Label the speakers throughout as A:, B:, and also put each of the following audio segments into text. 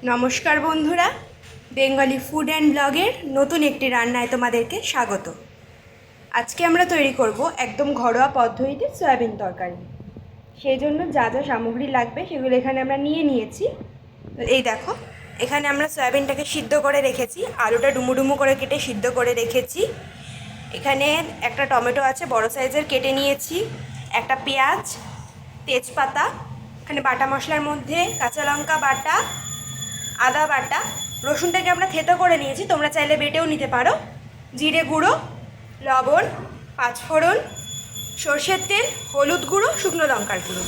A: নমস্কার বন্ধুরা, Bengali food and ব্লগের নতুন একটি রান্নায় তোমাদেরকে স্বাগত। আজকে আমরা তৈরি করব একদম ঘরোয়া পদ্ধতিতে সয়াবিন তরকারি। সেই জন্য যা যা সামগ্রী লাগবে সেগুলো এখানে আমরা নিয়ে নিয়েছি। এই দেখো, এখানে আমরা সয়াবিনটাকে সিদ্ধ করে রেখেছি, আলুটা ডুমু ডুমু করে কেটে সিদ্ধ করে রেখেছি। এখানে একটা টমেটো আছে বড় সাইজের, কেটে নিয়েছি, একটা পেঁয়াজ, তেজপাতা, এখানে বাটা মশলার মধ্যে কাঁচা লঙ্কা বাটা, আদা বাটা, রসুনটাকে আমরা থেতো করে নিয়েছি, তোমরা চাইলে বেটেও নিতে পারো, জিরে গুঁড়ো, লবণ, পাঁচফোড়ন, সর্ষের তেল, হলুদ গুঁড়ো, শুকনো লঙ্কার গুঁড়ো।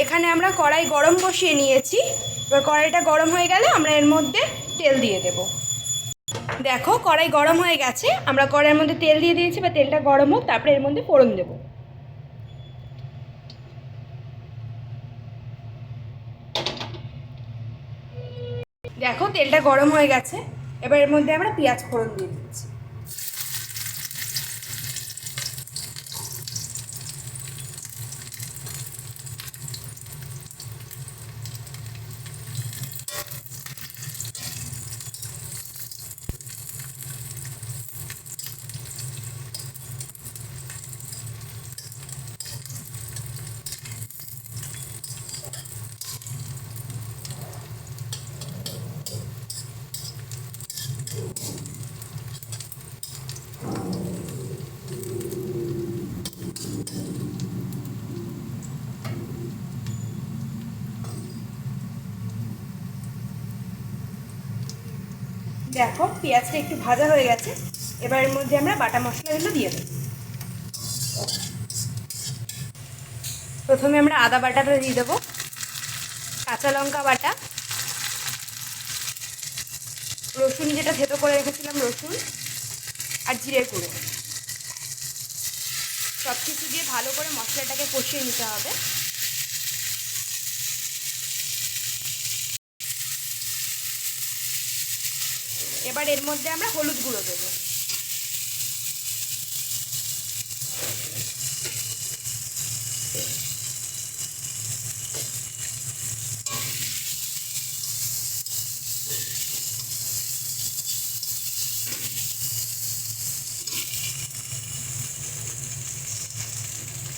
A: এখানে আমরা কড়াই গরম বসিয়ে নিয়েছি। এবার কড়াইটা গরম হয়ে গেলে আমরা এর মধ্যে তেল দিয়ে দেব। দেখো, কড়াই গরম হয়ে গেছে, আমরা কড়াইয়ের মধ্যে তেল দিয়ে দিয়েছি। বা তেলটা গরম হোক, তারপরে এর মধ্যে ফোড়ন দেবো। দেখো, তেলটা গরম হয়ে গেছে, এবার এর মধ্যে আমরা পেঁয়াজ ফোড়ন দিয়ে দিচ্ছি। দেখো, পেঁয়াজটা একটু ভাজা হয়ে গেছে, এবার এর মধ্যে আমরা বাটা মশলাগুলো দিয়ে দেব। প্রথমে আমরা আদা বাটাটা দিয়ে দেবো, কাঁচা লঙ্কা বাটা, রসুন যেটা থেতো করে রেখেছিলাম রসুন, আর জিরে গুঁড়ো। সব কিছু দিয়ে ভালো করে মশলাটাকে কষিয়ে নিতে হবে। এবার এর মধ্যে আমরা হলুদ গুঁড়ো দেবো।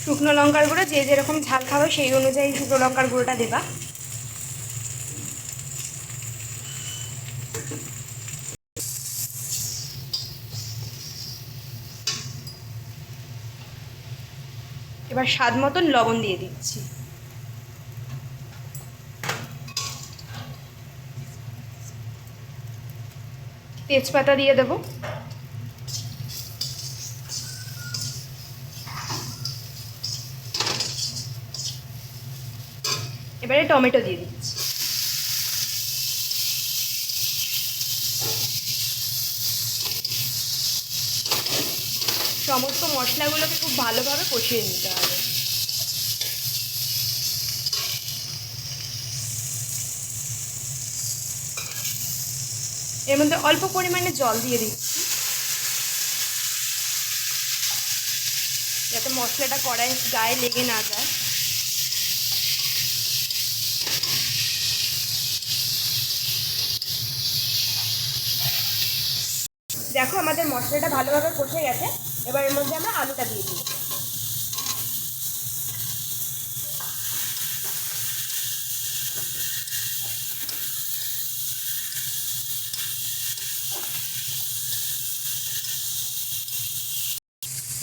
A: শুকনো লঙ্কার গুঁড়ো যে যেরকম ঝাল খাবে সেই অনুযায়ী শুকনো লঙ্কার গুঁড়োটা দেবা। এবার স্বাদ মতন লবণ দিয়ে দিচ্ছি। তেজপাতা দিয়ে দেবো। এবারে টমেটো দিয়ে দিচ্ছি। সমস্ত মশলাগুলোকে খুব ভালোভাবে কষিয়ে নিতে হবে। এর মধ্যে অল্প পরিমাণে জল দিয়ে দিচ্ছি, যাতে মশলাটা কড়াই গায়ে লেগে না যায়। দেখো, আমাদের মশলাটা ভালোভাবে কষে গেছে, এবার এর মধ্যে আমরা আলুটা দিয়ে দিই।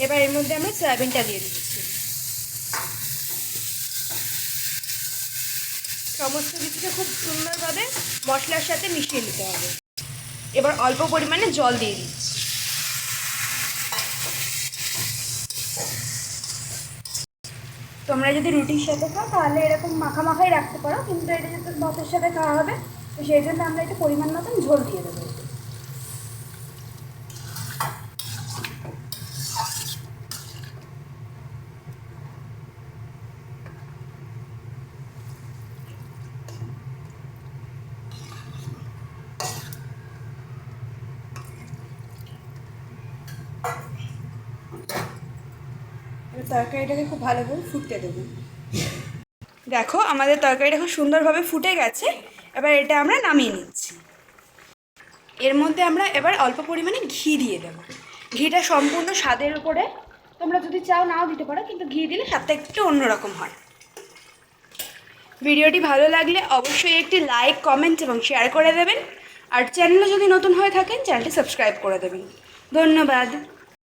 A: এবার এর মধ্যে আমরা সয়াবিনটা দিয়ে দিচ্ছি। সমস্ত কিছুকে খুব সুন্দরভাবে মশলার সাথে মিশিয়ে নিতে হবে। এবার অল্প পরিমাণে জল দিয়ে দিচ্ছি। তোমরা যদি রুটির সাথে খাও তাহলে এরকম মাখা মাখাই রাখতে পারো, কিন্তু এটা যেহেতু ভাতের সাথে খাওয়া হবে, তো সেই জন্য আমরা একটু পরিমাণ মতন ঝোল দিয়ে দেবো। তরকারিটাকে খুব ভালোভাবে ফুটতে দেবো। দেখো, আমাদের তরকারিটা খুব সুন্দরভাবে ফুটে গেছে, এবার এটা আমরা নামিয়ে নিচ্ছি। এর মধ্যে আমরা এবার অল্প পরিমাণে ঘি দিয়ে দেবো। ঘিটা সম্পূর্ণ স্বাদের উপরে, তোমরা যদি চাও নাও দিতে পারো, কিন্তু ঘি দিলে স্বাদটা একটু অন্যরকম হয়। ভিডিওটি ভালো লাগলে অবশ্যই একটি লাইক, কমেন্ট এবং শেয়ার করে দেবেন। আর চ্যানেলে যদি নতুন হয়ে থাকেন চ্যানেলটি সাবস্ক্রাইব করে দেবেন। ধন্যবাদ।